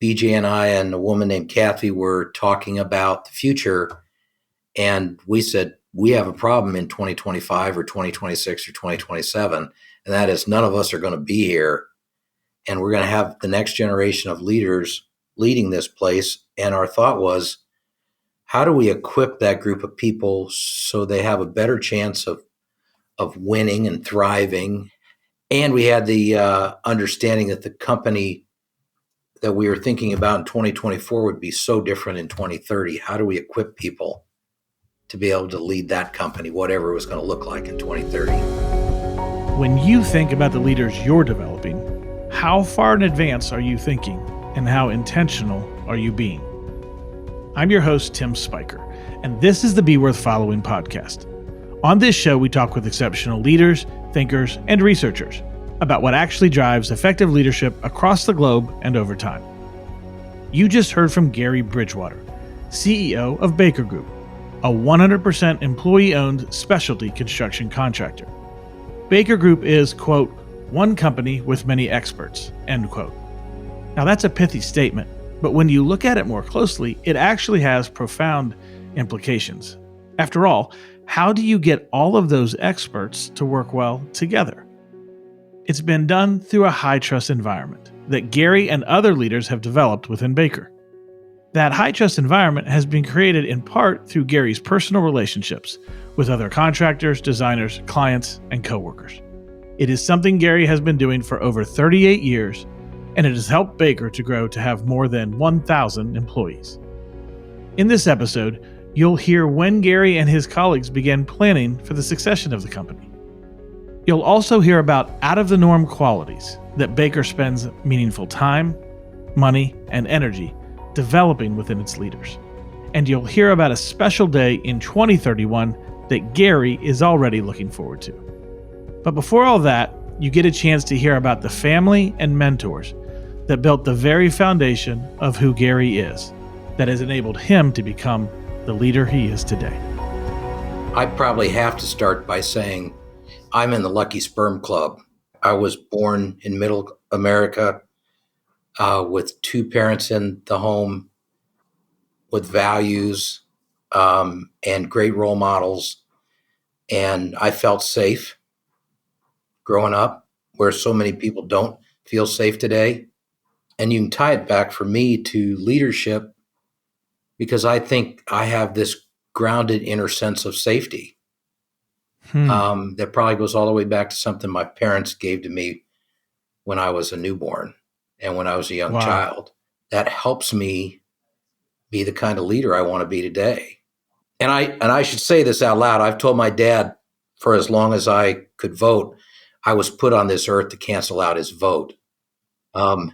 BJ and I and a woman named Kathy were talking about the future. And we said, we have a problem in 2025 or 2026 or 2027. And that is none of us are going to be here. And we're going to have the next generation of leaders leading this place. And our thought was, how do we equip that group of people so they have a better chance of winning and thriving? And we had the understanding that the company that we were thinking about in 2024 would be so different in 2030. How do we equip people to be able to lead that company, whatever it was going to look like in 2030? When you think about the leaders you're developing, how far in advance are you thinking, and how intentional are you being? I'm your host, Tim Spiker, and this is the Be Worth Following podcast. On this show, we talk with exceptional leaders, thinkers, and researchers about what actually drives effective leadership across the globe and over time. You just heard from Gary Bridgewater, CEO of Baker Group, a 100% employee-owned specialty construction contractor. Baker Group is, quote, one company with many experts, end quote. Now that's a pithy statement, but when you look at it more closely, it actually has profound implications. After all, how do you get all of those experts to work well together? It's been done through a high-trust environment that Gary and other leaders have developed within Baker. That high-trust environment has been created in part through Gary's personal relationships with other contractors, designers, clients, and coworkers. It is something Gary has been doing for over 38 years, and it has helped Baker to grow to have more than 1,000 employees. In this episode, you'll hear when Gary and his colleagues began planning for the succession of the company. You'll also hear about out-of-the-norm qualities that Baker spends meaningful time, money, and energy developing within its leaders. And you'll hear about a special day in 2031 that Gary is already looking forward to. But before all that, you get a chance to hear about the family and mentors that built the very foundation of who Gary is, that has enabled him to become the leader he is today. I probably have to start by saying I'm in the Lucky Sperm Club. I was born in Middle America with two parents in the home with values and great role models. And I felt safe growing up, where so many people don't feel safe today. And you can tie it back for me to leadership, because I think I have this grounded inner sense of safety that probably goes all the way back to something my parents gave to me when I was a newborn and when I was a young child. That helps me be the kind of leader I want to be today. And I should say this out loud. I've told my dad for as long as I could vote, I was put on this earth to cancel out his vote. And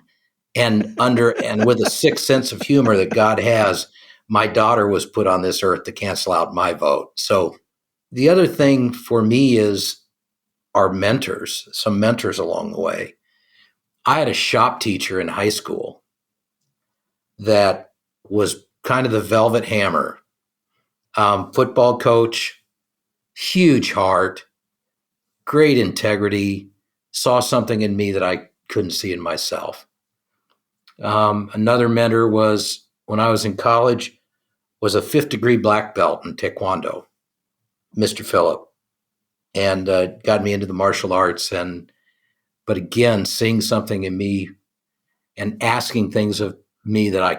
with a sick sense of humor that God has, my daughter was put on this earth to cancel out my vote. So the other thing for me is our mentors, some mentors along the way. I had a shop teacher in high school that was kind of the velvet hammer, football coach, huge heart, great integrity, saw something in me that I couldn't see in myself. Another mentor was, when I was in college, was a 5th degree black belt in Taekwondo, Mr. Phillip, and got me into the martial arts. But again, seeing something in me and asking things of me that I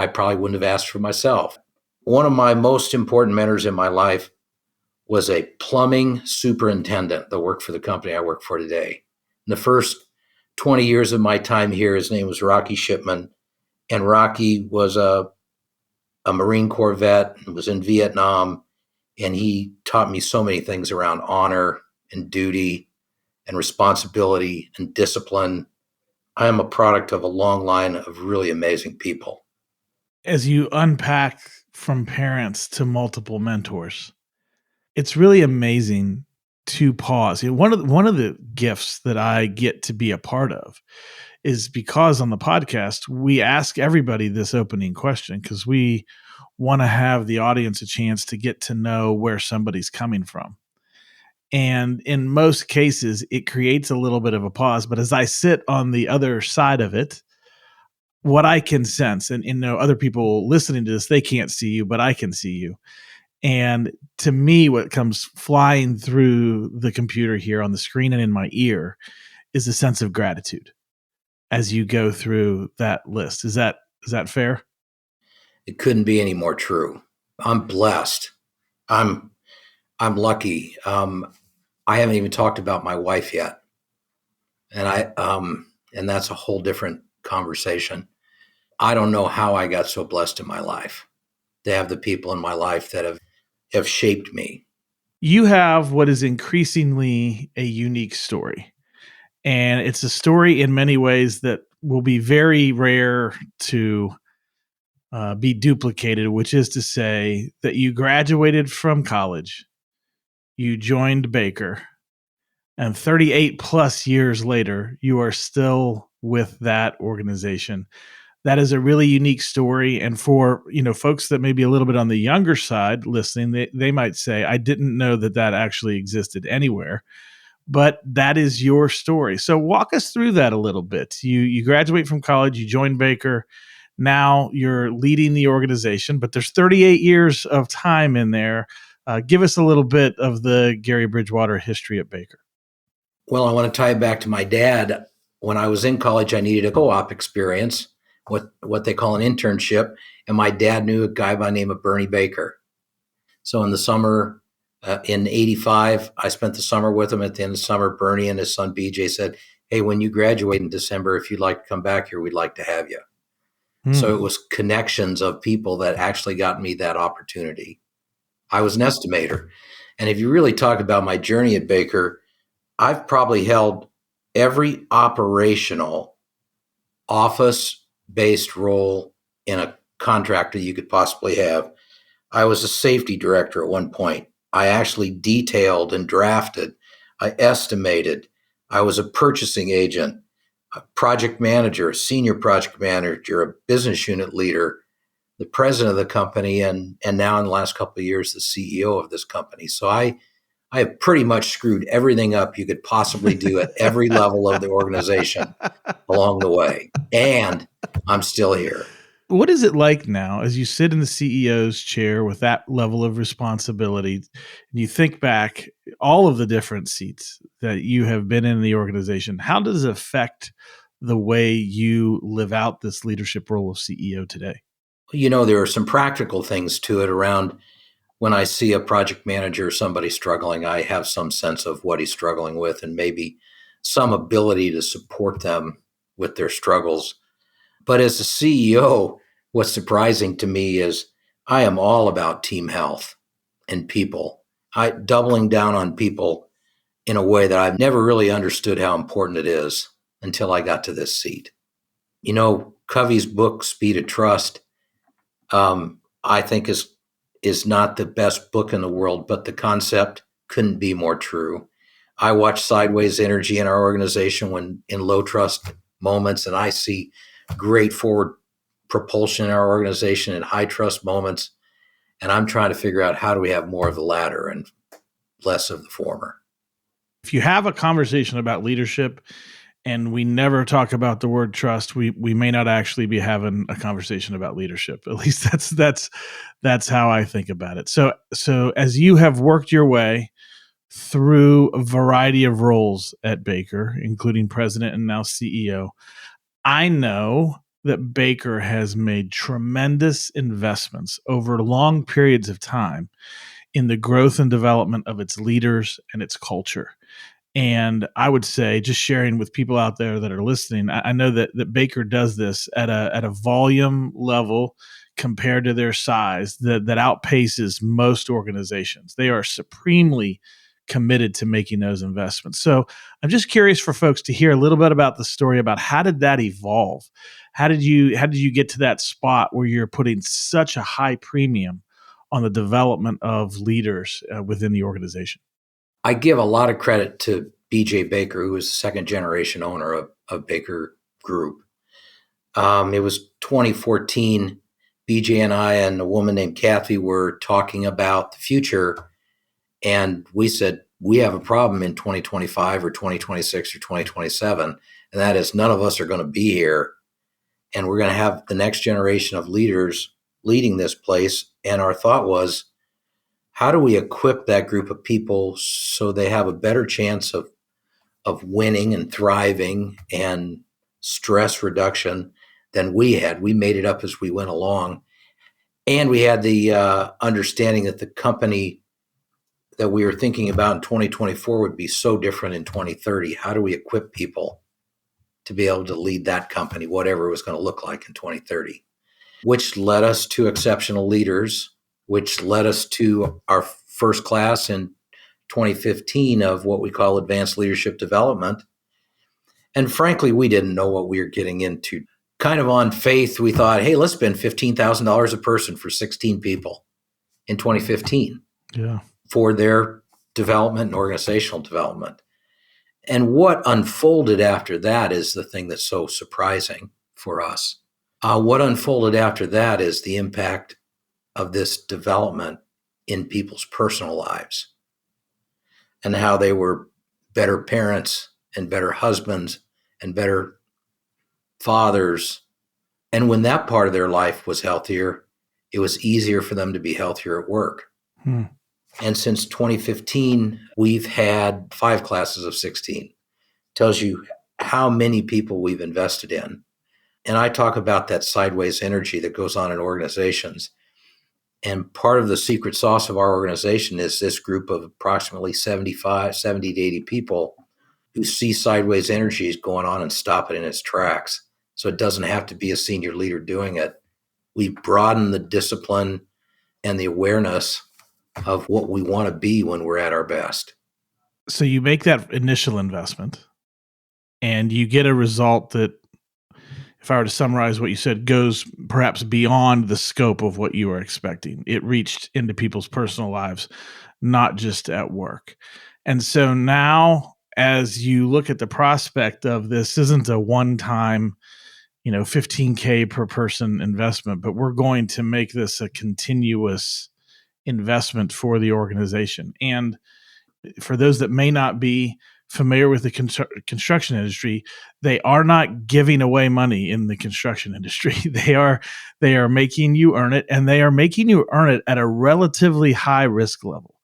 probably wouldn't have asked for myself. One of my most important mentors in my life was a plumbing superintendent that worked for the company I work for today. In the first 20 years of my time here, his name was Rocky Shipman. And Rocky was a Marine Corps vet and was in Vietnam. And he taught me so many things around honor and duty and responsibility and discipline. I am a product of a long line of really amazing people. As you unpack from parents to multiple mentors, it's really amazing to pause. One of the gifts that I get to be a part of is because on the podcast, we ask everybody this opening question because we want to have the audience a chance to get to know where somebody's coming from. And in most cases, it creates a little bit of a pause. But as I sit on the other side of it, what I can sense, and other people listening to this, they can't see you, but I can see you. And to me, what comes flying through the computer here on the screen and in my ear is a sense of gratitude as you go through that list. Is that fair? It couldn't be any more true. I'm blessed. I'm lucky. I haven't even talked about my wife yet, and that's a whole different conversation. I don't know how I got so blessed in my life to have the people in my life that have shaped me. You have what is increasingly a unique story. And it's a story in many ways that will be very rare to be duplicated, which is to say that you graduated from college, you joined Baker, and 38 plus years later, you are still with that organization. That is a really unique story. And for, folks that may be a little bit on the younger side listening, they might say, I didn't know that actually existed anywhere. But that is your story. So walk us through that a little bit. You graduate from college, you join Baker. Now you're leading the organization, but there's 38 years of time in there. Give us a little bit of the Gary Bridgewater history at Baker. Well, I want to tie it back to my dad. When I was in college, I needed a co-op experience, what they call an internship, and my dad knew a guy by the name of Bernie Baker. So in the summer, in '85, I spent the summer with him. At the end of the summer, Bernie and his son BJ said, hey, when you graduate in December, if you'd like to come back here, we'd like to have you. So it was connections of people that actually got me that opportunity. I was an estimator. And if you really talk about my journey at Baker, I've probably held every operational office-based role in a contractor you could possibly have. I was a safety director at one point. I actually detailed and drafted. I estimated. I was a purchasing agent, a project manager, a senior project manager, a business unit leader, the president of the company, and now in the last couple of years, the CEO of this company. So I have pretty much screwed everything up you could possibly do at every level of the organization along the way. And I'm still here. What is it like now as you sit in the CEO's chair with that level of responsibility and you think back all of the different seats that you have been in the organization? How does it affect the way you live out this leadership role of CEO today? There are some practical things to it around when I see a project manager or somebody struggling, I have some sense of what he's struggling with and maybe some ability to support them with their struggles. But as a CEO, what's surprising to me is I am all about team health and people. Doubling down on people in a way that I've never really understood how important it is until I got to this seat. Covey's book, Speed of Trust, I think is not the best book in the world, but the concept couldn't be more true. I watch sideways energy in our organization when in low trust moments, and I see great forward propulsion in our organization in high trust moments. And I'm trying to figure out how do we have more of the latter and less of the former. If you have a conversation about leadership and we never talk about the word trust, we may not actually be having a conversation about leadership. At least that's how I think about it. So as you have worked your way through a variety of roles at Baker, including president and now CEO, I know that Baker has made tremendous investments over long periods of time in the growth and development of its leaders and its culture. And I would say, just sharing with people out there that are listening, I know that Baker does this at a volume level compared to their size that outpaces most organizations. They are supremely committed to making those investments. So I'm just curious for folks to hear a little bit about the story about how did that evolve? How did you get to that spot where you're putting such a high premium on the development of leaders within the organization? I give a lot of credit to BJ Baker, who was the second generation owner of Baker Group. It was 2014. BJ and I and a woman named Kathy were talking about the future. And we said, we have a problem in 2025 or 2026 or 2027. And that is none of us are going to be here and we're going to have the next generation of leaders leading this place. And our thought was, how do we equip that group of people so they have a better chance of winning and thriving and stress reduction than we had? We made it up as we went along. And we had the understanding that the company that we were thinking about in 2024 would be so different in 2030. How do we equip people to be able to lead that company, whatever it was going to look like in 2030? Which led us to exceptional leaders, which led us to our first class in 2015 of what we call advanced leadership development. And frankly, we didn't know what we were getting into. Kind of on faith, we thought, hey, let's spend $15,000 a person for 16 people in 2015 for their development and organizational development. And what unfolded after that is the thing that's so surprising for us. What unfolded after that is the impact of this development in people's personal lives and how they were better parents and better husbands and better fathers. And when that part of their life was healthier, it was easier for them to be healthier at work. And since 2015, we've had 5 classes of 16. Tells you how many people we've invested in. And I talk about that sideways energy that goes on in organizations. And part of the secret sauce of our organization is this group of approximately 70 to 80 people who see sideways energies going on and stop it in its tracks. So it doesn't have to be a senior leader doing it. We broaden the discipline and the awareness of what we want to be when we're at our best. So you make that initial investment and you get a result that, if I were to summarize what you said, goes perhaps beyond the scope of what you were expecting. It reached into people's personal lives, not just at work. And so now, as you look at the prospect of this isn't a one-time, $15K per person investment, but we're going to make this a continuous investment for the organization. And for those that may not be familiar with the construction industry, they are not giving away money in the construction industry. They are making you earn it, and they are making you earn it at a relatively high risk level.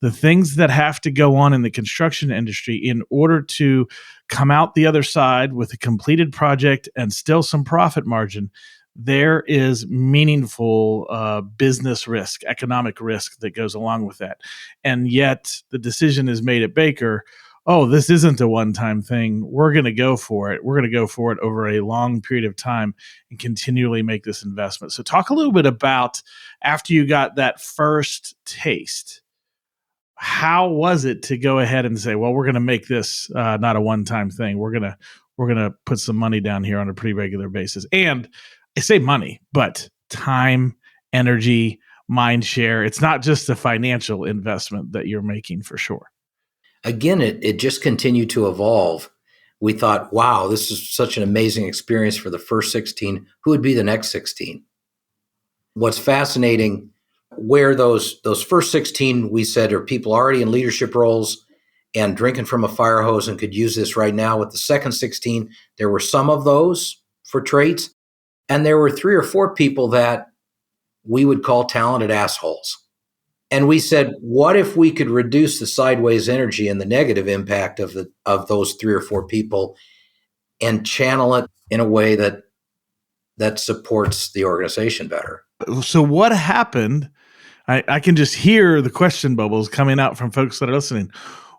The things that have to go on in the construction industry in order to come out the other side with a completed project and still some profit margin, there is meaningful business risk, economic risk that goes along with that. And yet the decision is made at Baker, oh, this isn't a one-time thing. We're going to go for it. We're going to go for it over a long period of time and continually make this investment. So talk a little bit about, after you got that first taste, how was it to go ahead and say, well, we're going to make this not a one-time thing. We're going to put some money down here on a pretty regular basis. And I say money, but time, energy, mind share. It's not just a financial investment that you're making for sure. Again, it just continued to evolve. We thought, wow, this is such an amazing experience for the first 16. Who would be the next 16? What's fascinating, where those first 16, we said, are people already in leadership roles and drinking from a fire hose and could use this right now. With the second 16, there were some of those for traits. And there were 3 or 4 people that we would call talented assholes. And we said, what if we could reduce the sideways energy and the negative impact of those 3 or 4 people and channel it in a way that supports the organization better? So what happened? I can just hear the question bubbles coming out from folks that are listening.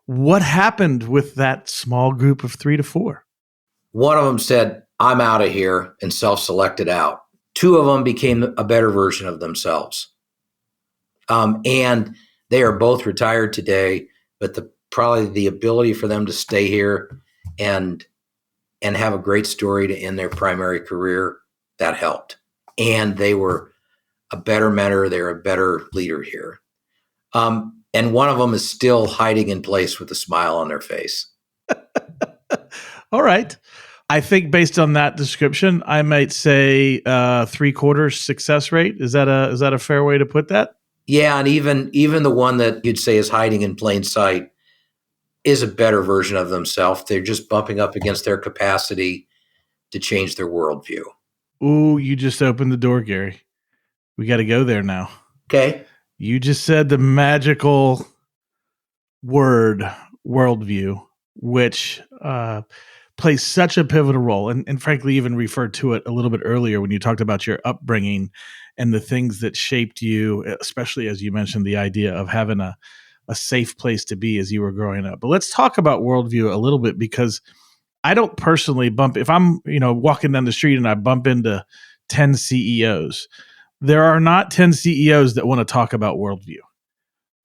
What happened with that small group of 3 to 4? One of them said, I'm out of here, and self-selected out. 2 of them became a better version of themselves. And they are both retired today, but probably the ability for them to stay here and have a great story to end their primary career, that helped. And they were a better mentor. They're a better leader here. And one of them is still hiding in place with a smile on their face. All right. I think based on that description, I might say 3/4 success rate. Is that a fair way to put that? Yeah, and even the one that you'd say is hiding in plain sight is a better version of themselves. They're just bumping up against their capacity to change their worldview. Ooh, you just opened the door, Gary. We got to go there now. Okay. You just said the magical word worldview, which plays such a pivotal role, and frankly, even referred to it a little bit earlier when you talked about your upbringing and the things that shaped you, especially as you mentioned the idea of having a safe place to be as you were growing up. But let's talk about worldview a little bit, because I don't personally bump, if I'm, walking down the street and I bump into 10 CEOs, there are not 10 CEOs that want to talk about worldview.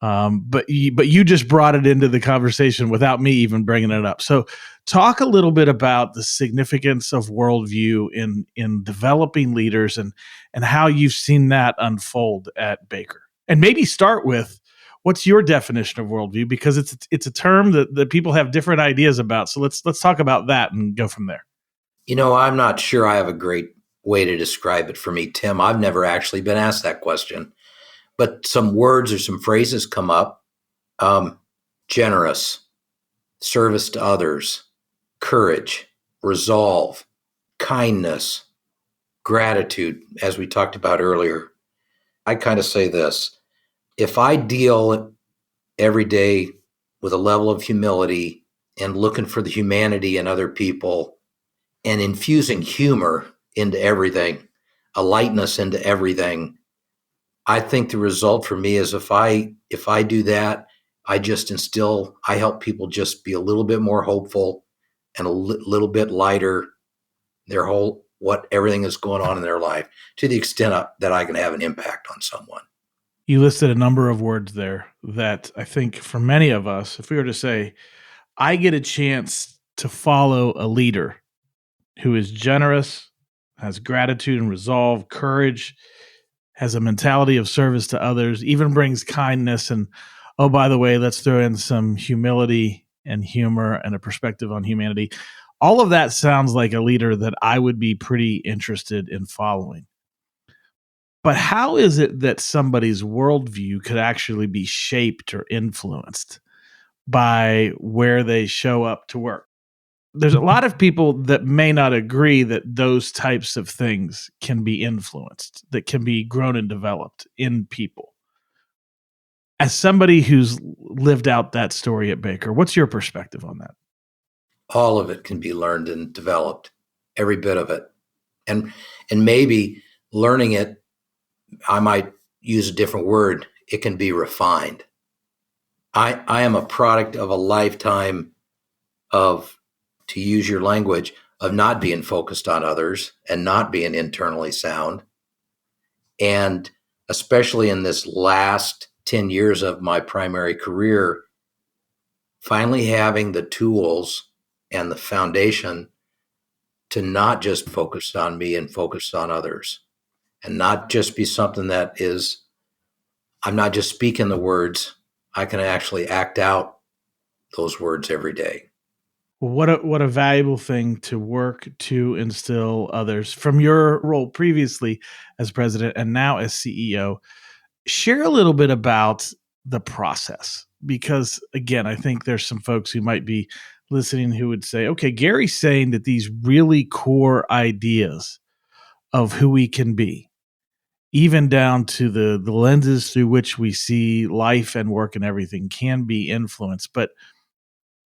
But you just brought it into the conversation without me even bringing it up. So talk a little bit about the significance of worldview in developing leaders, and how you've seen that unfold at Baker. And maybe start with, what's your definition of worldview? Because it's a term that people have different ideas about. So let's talk about that and go from there. I'm not sure I have a great way to describe it for me, Tim. I've never actually been asked that question, but some words or some phrases come up. Generous, service to others, courage, resolve, kindness, gratitude, as we talked about earlier. I kind of say this: if I deal every day with a level of humility and looking for the humanity in other people and infusing humor into everything, a lightness into everything, I think the result for me is if I do that, I help people just be a little bit more hopeful and little bit lighter, everything that's going on in their life, to the extent that I can have an impact on someone. You listed a number of words there that I think for many of us, if we were to say, I get a chance to follow a leader who is generous, has gratitude and resolve, courage, has a mentality of service to others, even brings kindness. And oh, by the way, let's throw in some humility and humor and a perspective on humanity. All of that sounds like a leader that I would be pretty interested in following. But how is it that somebody's worldview could actually be shaped or influenced by where they show up to work? There's a lot of people that may not agree that those types of things can be influenced, that can be grown and developed in people. As somebody who's lived out that story at Baker, what's your perspective on that? All of it can be learned and developed, every bit of it. And maybe learning it, I might use a different word, it can be refined. I am a product of a lifetime of, to use your language, of not being focused on others and not being internally sound. And especially in this last 10 years of my primary career, finally having the tools and the foundation to not just focus on me and focus on others, and not just be something that is, I'm not just speaking the words, I can actually act out those words every day. What a valuable thing to work to instill others. From your role previously as president and now as CEO, share a little bit about the process, because again, I think there's some folks who might be listening who would say, okay, Gary's saying that these really core ideas of who we can be, even down to the lenses through which we see life and work and everything, can be influenced. But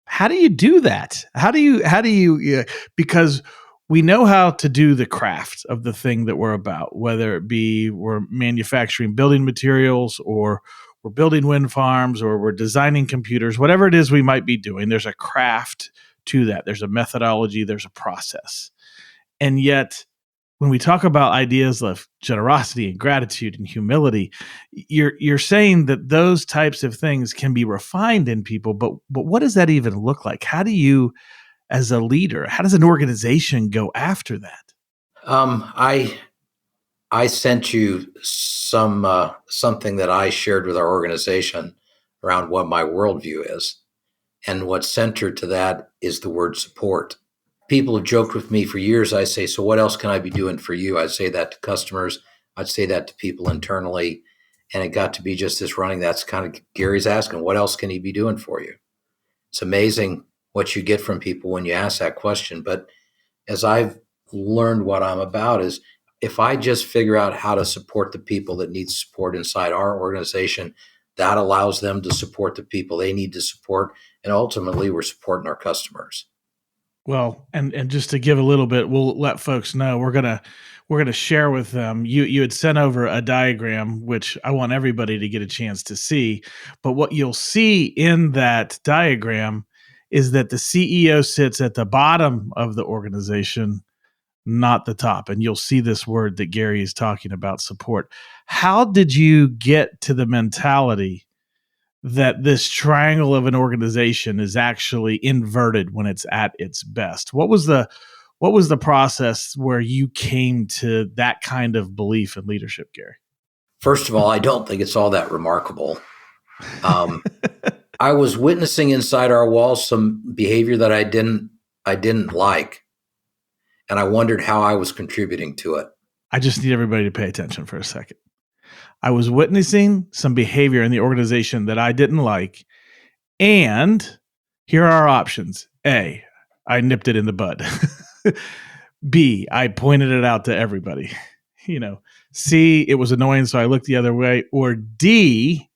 how do you do that? How do you, because we know how to do the craft of the thing that we're about, whether it be we're manufacturing building materials, or we're building wind farms, or we're designing computers, whatever it is we might be doing, there's a craft to that. There's a methodology, there's a process. And yet, when we talk about ideas of generosity and gratitude and humility, you're saying that those types of things can be refined in people, but what does that even look like? How do you, as a leader, how does an organization go after that? I sent you something that I shared with our organization around what my worldview is, and what's centered to that is the word support. People have joked with me for years. I say, so what else can I be doing for you? I'd say that to customers. I'd say that to people internally. And it got to be just this running. That's kind of Gary's asking, what else can he be doing for you? It's amazing what you get from people when you ask that question. But as I've learned what I'm about is if I just figure out how to support the people that need support inside our organization, that allows them to support the people they need to support. And ultimately, we're supporting our customers. Well, and just to give a little bit, we'll let folks know we're gonna share with them. You had sent over a diagram, which I want everybody to get a chance to see. But what you'll see in that diagram is that the CEO sits at the bottom of the organization, not the top. And you'll see this word that Gary is talking about, support. How did you get to the mentality that this triangle of an organization is actually inverted when it's at its best? What was the process where you came to that kind of belief in leadership, Gary? First of all, I don't think it's all that remarkable. I was witnessing inside our walls some behavior that I didn't like, and I wondered how I was contributing to it. I just need everybody to pay attention for a second. I was witnessing some behavior in the organization that I didn't like, and here are our options. A, I nipped it in the bud. B, I pointed it out to everybody. C, it was annoying, so I looked the other way. Or D,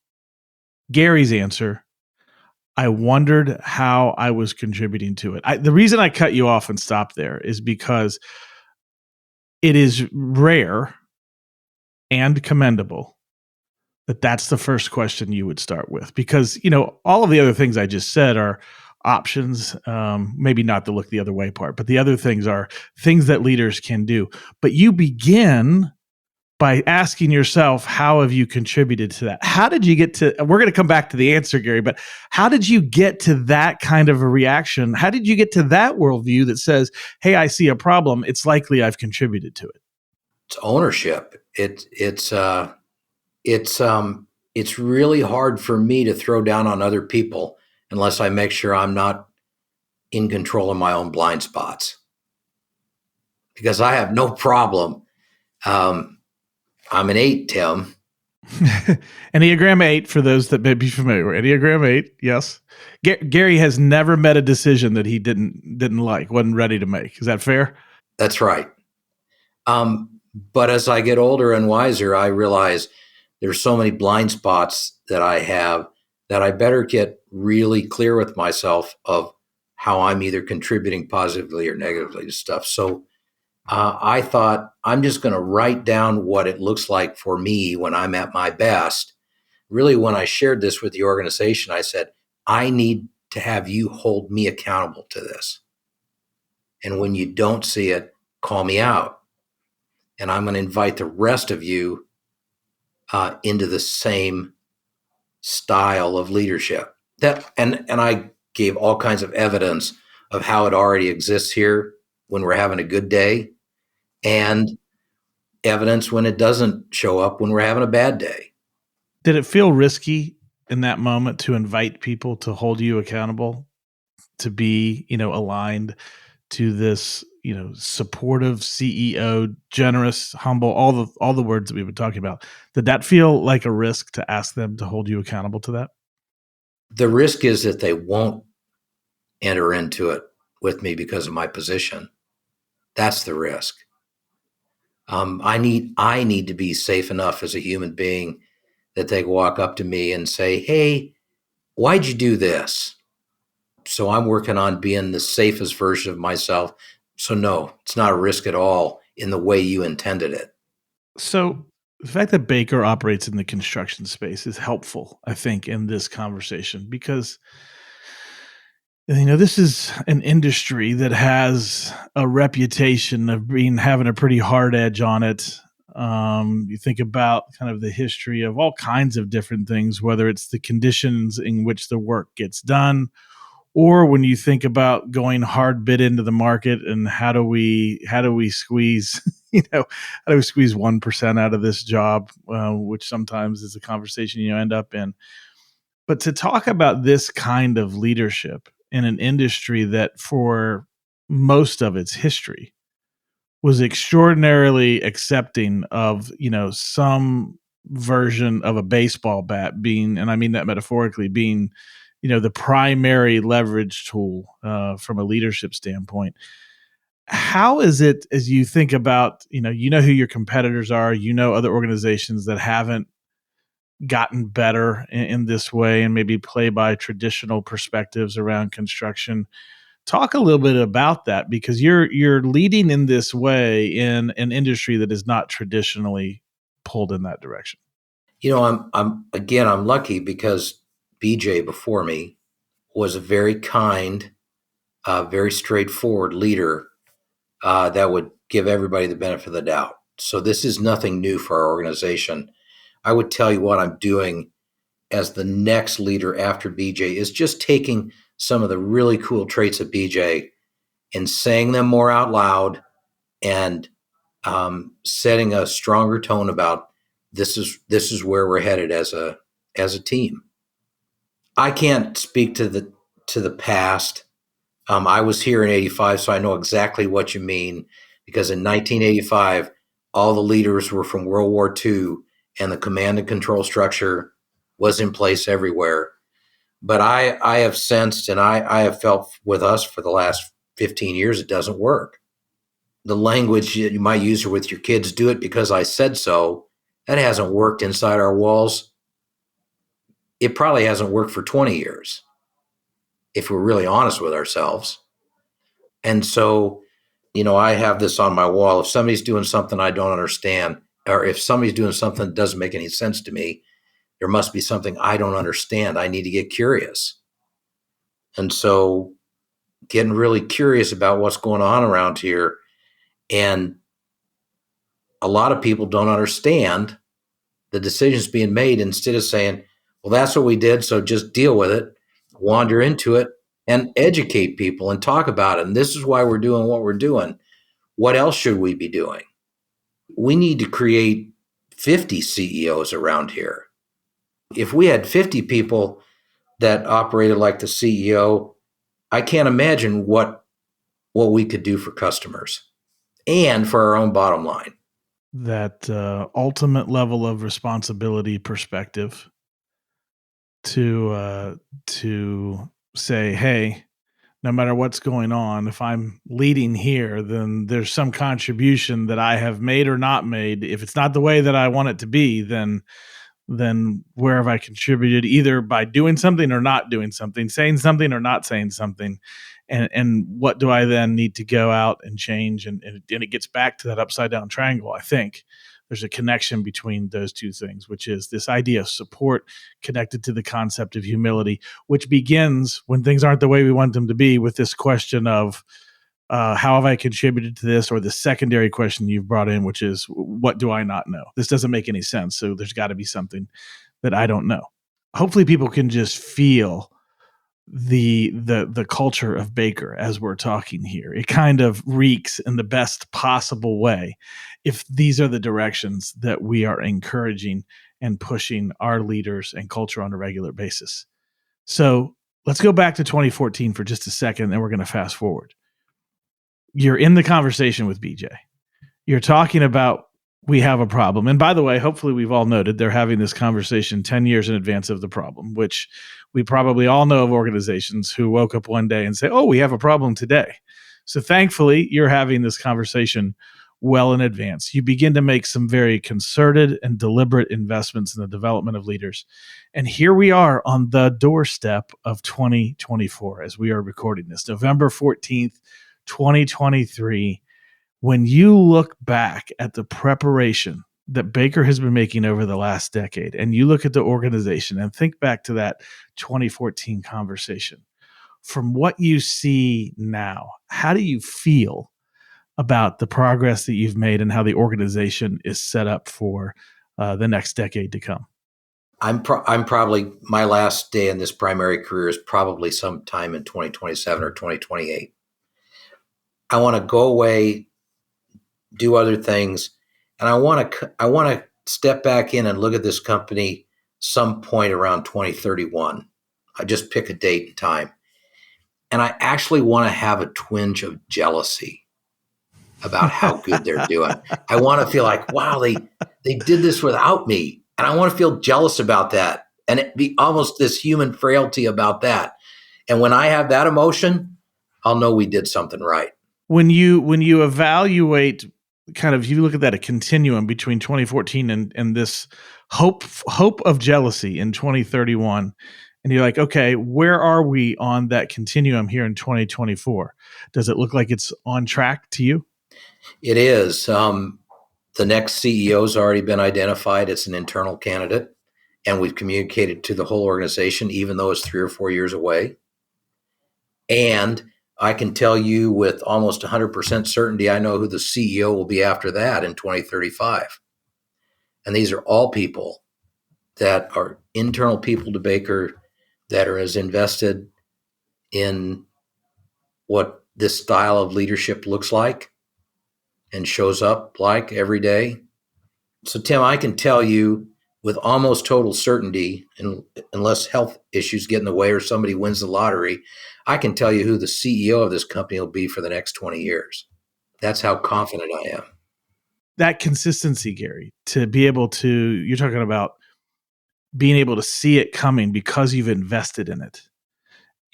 Gary's answer, I wondered how I was contributing to it. The reason I cut you off and stopped there is because it is rare and commendable that that's the first question you would start with, because all of the other things I just said are options, maybe not the look the other way part, but the other things are things that leaders can do. But you begin by asking yourself, how have you contributed to that? How did you get to, we're going to come back to the answer, Gary, but how did you get to that kind of a reaction? How did you get to that worldview that says, hey, I see a problem, it's likely I've contributed to it? It's ownership. It's really hard for me to throw down on other people unless I make sure I'm not in control of my own blind spots. Because I have no problem. I'm an 8, Tim. Enneagram 8, for those that may be familiar. Enneagram 8, yes. Gary has never met a decision that he didn't like, wasn't ready to make. Is that fair? That's right. But as I get older and wiser, I realize there's so many blind spots that I have that I better get really clear with myself of how I'm either contributing positively or negatively to stuff. So I thought, I'm just going to write down what it looks like for me when I'm at my best. Really, when I shared this with the organization, I said, I need to have you hold me accountable to this. And when you don't see it, call me out. And I'm going to invite the rest of you into the same style of leadership. And I gave all kinds of evidence of how it already exists here when we're having a good day, and evidence when it doesn't show up when we're having a bad day. Did it feel risky in that moment to invite people to hold you accountable, to be, aligned to this, supportive CEO, generous, humble, all the words that we've been talking about? Did that feel like a risk to ask them to hold you accountable to that? The risk is that they won't enter into it with me because of my position. That's the risk. I need to be safe enough as a human being that they walk up to me and say, hey, why'd you do this? So I'm working on being the safest version of myself. So no, it's not a risk at all in the way you intended it. So the fact that Baker operates in the construction space is helpful, I think, in this conversation, because this is an industry that has a reputation of having a pretty hard edge on it. You think about kind of the history of all kinds of different things, whether it's the conditions in which the work gets done, or when you think about going hard bid into the market and how do we squeeze, how do we squeeze 1% out of this job, which sometimes is a conversation you end up in. But to talk about this kind of leadership in an industry that for most of its history was extraordinarily accepting of, some version of a baseball bat being, and I mean that metaphorically, being, the primary leverage tool from a leadership standpoint. How is it, as you think about, who your competitors are, other organizations that haven't gotten better in this way and maybe play by traditional perspectives around construction. Talk a little bit about that, because you're leading in this way in an industry that is not traditionally pulled in that direction. I'm lucky because BJ before me was a very kind, very straightforward leader that would give everybody the benefit of the doubt. So this is nothing new for our organization. I would tell you what I'm doing as the next leader after BJ is just taking some of the really cool traits of BJ and saying them more out loud, and setting a stronger tone about this is where we're headed as a team. I can't speak to the past. I was here in '85, so I know exactly what you mean. Because in 1985, all the leaders were from World War II, and the command and control structure was in place everywhere. But I have sensed, and I have felt with us for the last 15 years, it doesn't work. The language you might use with your kids, do it because I said so, that hasn't worked inside our walls. It probably hasn't worked for 20 years, if we're really honest with ourselves. And so, I have this on my wall. If somebody's doing something I don't understand, or if somebody's doing something that doesn't make any sense to me, there must be something I don't understand. I need to get curious. And so, getting really curious about what's going on around here. And a lot of people don't understand the decisions being made. Instead of saying, well, that's what we did, so just deal with it, wander into it, and educate people and talk about it. And this is why we're doing what we're doing. What else should we be doing? We need to create 50 CEOs around here. If we had 50 people that operated like the CEO, I can't imagine what we could do for customers and for our own bottom line. That ultimate level of responsibility perspective to say, hey, no matter what's going on, if I'm leading here, then there's some contribution that I have made or not made. If it's not the way that I want it to be, then where have I contributed, either by doing something or not doing something, saying something or not saying something, and what do I then need to go out and change? And it gets back to that upside down triangle. I think there's a connection between those two things, which is this idea of support connected to the concept of humility, which begins when things aren't the way we want them to be, with this question of how have I contributed to this? Or the secondary question you've brought in, which is, what do I not know? This doesn't make any sense. So there's got to be something that I don't know. Hopefully people can just feel the culture of Baker as we're talking here. It kind of reeks in the best possible way if these are the directions that we are encouraging and pushing our leaders and culture on a regular basis. So let's go back to 2014 for just a second, and we're going to fast forward. You're in the conversation with BJ. You're talking about, we have a problem. And by the way, hopefully we've all noted they're having this conversation 10 years in advance of the problem, which we probably all know of organizations who woke up one day and say, oh, we have a problem today. So thankfully, you're having this conversation well in advance. You begin to make some very concerted and deliberate investments in the development of leaders. And here we are on the doorstep of 2024 as we are recording this, November 14th, 2023. When you look back at the preparation that Baker has been making over the last decade, and you look at the organization and think back to that 2014 conversation, from what you see now, how do you feel about the progress that you've made and how the organization is set up for the next decade to come? I'm probably, my last day in this primary career is probably sometime in 2027 or 2028. I want to go away, do other things, and I want to step back in and look at this company some point around 2031. I just pick a date and time, and I actually want to have a twinge of jealousy about how good they're doing. I want to feel like, wow, they did this without me, and I want to feel jealous about that, and it be almost this human frailty about that. And when I have that emotion, I'll know we did something right. When you evaluate, kind of, you look at that a continuum between 2014 and this hope of jealousy in 2031, and you're like, okay, where are we on that continuum here in 2024? Does it look like it's on track to you? It is. The next CEO's already been identified. It's an internal candidate, and we've communicated to the whole organization, even though it's 3 or 4 years away. And I can tell you with almost 100% certainty, I know who the CEO will be after that in 2035. And these are all people that are internal people to Baker that are as invested in what this style of leadership looks like and shows up like every day. So, Tim, I can tell you with almost total certainty, unless health issues get in the way or somebody wins the lottery, I can tell you who the CEO of this company will be for the next 20 years. That's how confident I am. That consistency, Gary, to be able to, you're talking about being able to see it coming because you've invested in it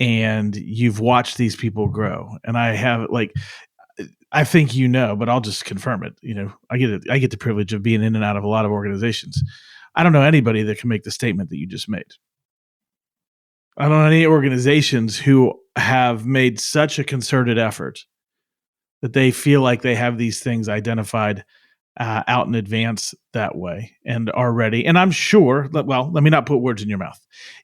and you've watched these people grow. And I think, but I'll just confirm it. I get the privilege of being in and out of a lot of organizations. I don't know anybody that can make the statement that you just made. I don't know any organizations who have made such a concerted effort that they feel like they have these things identified out in advance that way and are ready. And I'm sure, well, let me not put words in your mouth.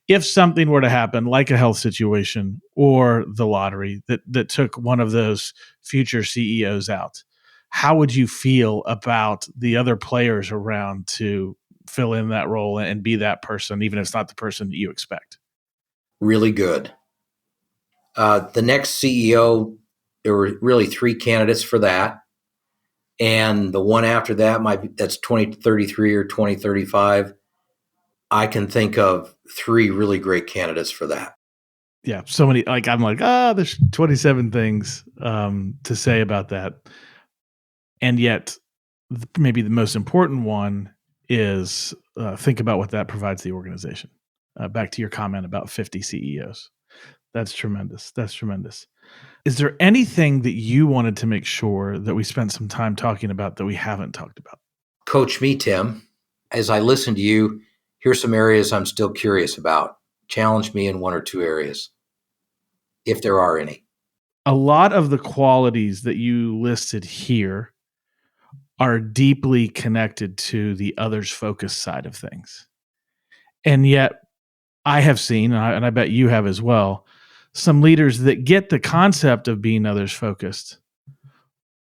If something were to happen, like a health situation or the lottery that took one of those future CEOs out, how would you feel about the other players around to fill in that role and be that person, even if it's not the person that you expect? Really good. The next CEO, there were really 3 candidates for that. And the one after that that's 2033 or 2035. I can think of 3 really great candidates for that. Yeah, so many. I'm like, there's 27 things to say about that, and yet maybe the most important one is think about what that provides the organization. Back to your comment about 50 CEOs. That's tremendous. That's tremendous. Is there anything that you wanted to make sure that we spent some time talking about that we haven't talked about? Coach me, Tim. As I listen to you, here's some areas I'm still curious about. Challenge me in 1 or 2 areas, if there are any. A lot of the qualities that you listed here are deeply connected to the others focused side of things. And yet I have seen, and I bet you have as well, some leaders that get the concept of being others focused,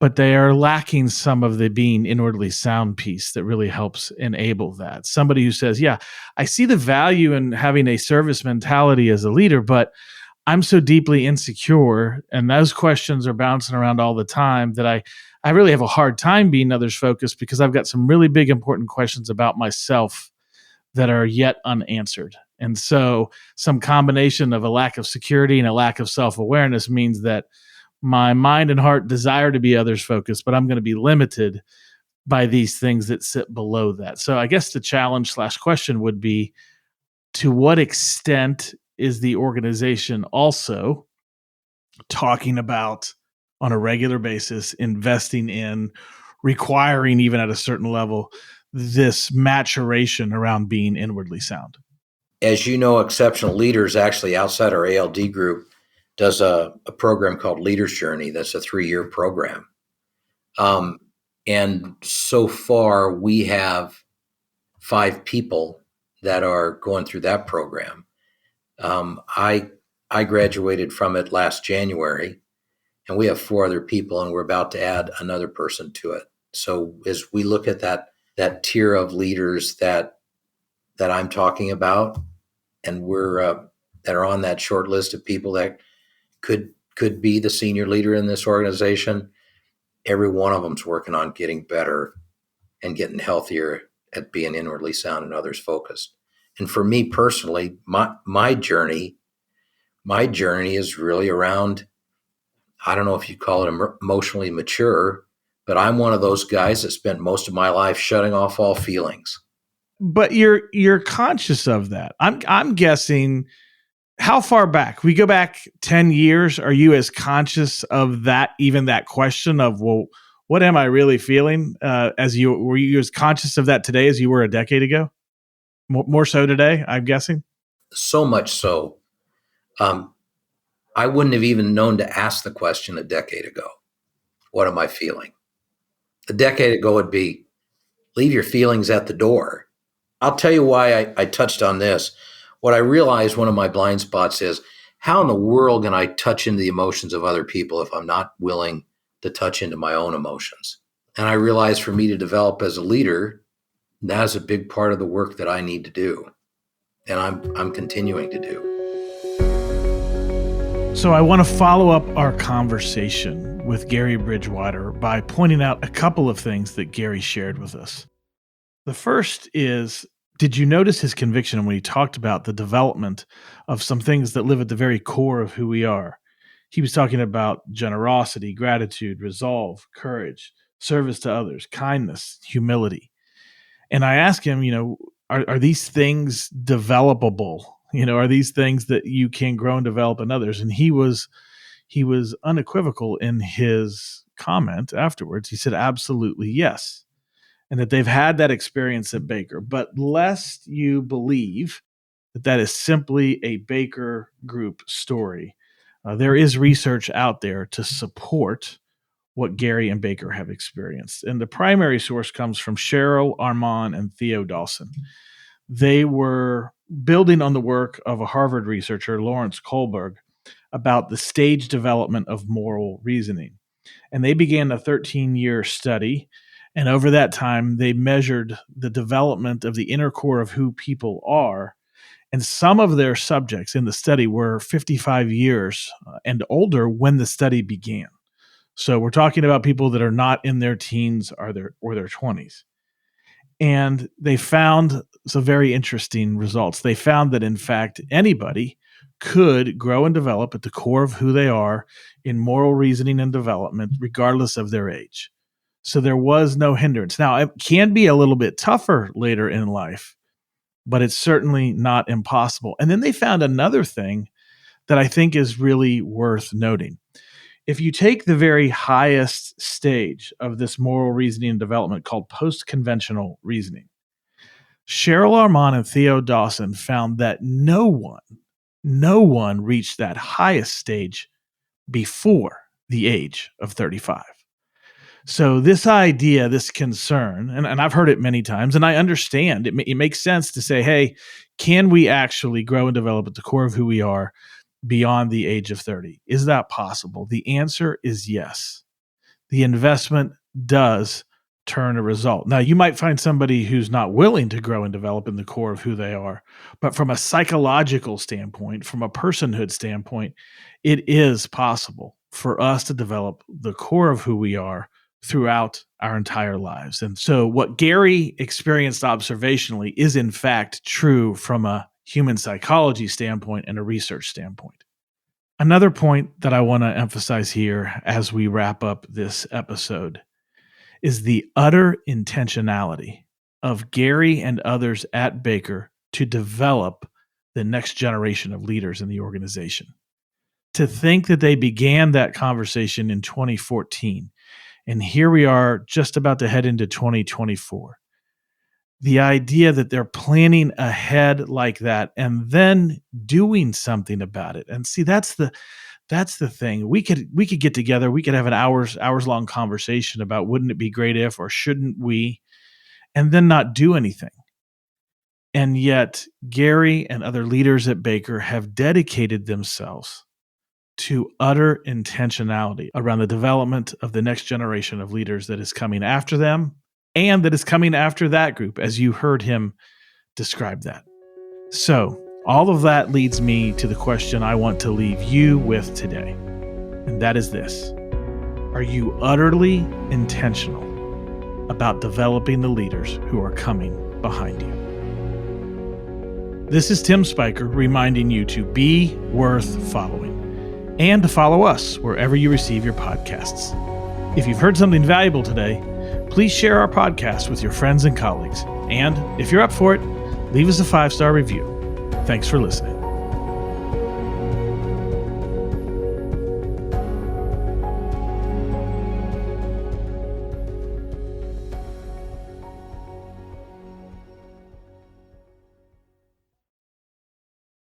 but they are lacking some of the being inwardly sound piece that really helps enable that. Somebody who says, yeah, I see the value in having a service mentality as a leader, but I'm so deeply insecure and those questions are bouncing around all the time that I really have a hard time being others focused because I've got some really big important questions about myself that are yet unanswered. And so some combination of a lack of security and a lack of self-awareness means that my mind and heart desire to be others focused, but I'm going to be limited by these things that sit below that. So I guess the challenge / question would be, to what extent is the organization also talking about on a regular basis, investing in, requiring even at a certain level, this maturation around being inwardly sound? As you know, Exceptional Leaders, actually outside our ALD group, does a program called Leader's Journey. That's a 3-year program. And so far, we have 5 people that are going through that program. I graduated from it last January, and we have 4 other people, and we're about to add another person to it. So as we look at that tier of leaders that I'm talking about, and we're that are on that short list of people that could be the senior leader in this organization, every one of them's working on getting better and getting healthier at being inwardly sound and others focused. And for me personally, my journey is really around, I don't know if you call it emotionally mature, but I'm one of those guys that spent most of my life shutting off all feelings. But you're conscious of that. I'm guessing How far back? We go back 10 years. Are you as conscious of that, even that question of, well, what am I really feeling? Were you as conscious of that today as you were a decade ago? More so today, I'm guessing. So much so, I wouldn't have even known to ask the question a decade ago. What am I feeling? A decade ago would be, leave your feelings at the door. I'll tell you why I touched on this. What I realized, one of my blind spots, is how in the world can I touch into the emotions of other people if I'm not willing to touch into my own emotions? And I realized for me to develop as a leader, that's a big part of the work that I need to do. And I'm continuing to do. So I want to follow up our conversation with Gary Bridgewater by pointing out a couple of things that Gary shared with us. The first is, did you notice his conviction when he talked about the development of some things that live at the very core of who we are? He was talking about generosity, gratitude, resolve, courage, service to others, kindness, humility. And I asked him, are these things developable? Are these things that you can grow and develop in others? And he was unequivocal in his comment afterwards. He said, absolutely yes. And that they've had that experience at Baker. But lest you believe that is simply a Baker Group story, there is research out there to support what Gary and Baker have experienced. And the primary source comes from Cheryl, Armand, and Theo Dawson. They were building on the work of a Harvard researcher, Lawrence Kohlberg, about the stage development of moral reasoning. And they began a 13-year study. And over that time, they measured the development of the inner core of who people are. And some of their subjects in the study were 55 years and older when the study began. So we're talking about people that are not in their teens or their 20s. And they found some very interesting results. They found that, in fact, anybody could grow and develop at the core of who they are in moral reasoning and development, regardless of their age. So there was no hindrance. Now, it can be a little bit tougher later in life, but it's certainly not impossible. And then they found another thing that I think is really worth noting. If you take the very highest stage of this moral reasoning and development called post-conventional reasoning, Cheryl Armand and Theo Dawson found that no one reached that highest stage before the age of 35. So this idea, this concern, and I've heard it many times, and I understand, it makes sense to say, hey, can we actually grow and develop at the core of who we are beyond the age of 30? Is that possible? The answer is yes. The investment does turn a result. Now, you might find somebody who's not willing to grow and develop in the core of who they are, but from a psychological standpoint, from a personhood standpoint, it is possible for us to develop the core of who we are throughout our entire lives. And so what Gary experienced observationally is in fact true from a human psychology standpoint and a research standpoint. Another point that I want to emphasize here as we wrap up this episode is the utter intentionality of Gary and others at Baker to develop the next generation of leaders in the organization. To think that they began that conversation in 2014, and here we are just about to head into 2024. The idea that they're planning ahead like that and then doing something about it. And see, that's the thing. We could get together. We could have an hours long conversation about wouldn't it be great if, or shouldn't we, and then not do anything. And yet Gary and other leaders at Baker have dedicated themselves to utter intentionality around the development of the next generation of leaders that is coming after them and that is coming after that group, as you heard him describe that. So all of that leads me to the question I want to leave you with today, and that is this. Are you utterly intentional about developing the leaders who are coming behind you? This is Tim Spiker reminding you to be worth following and to follow us wherever you receive your podcasts. If you've heard something valuable today, please share our podcast with your friends and colleagues. And if you're up for it, leave us a 5-star review. Thanks for listening.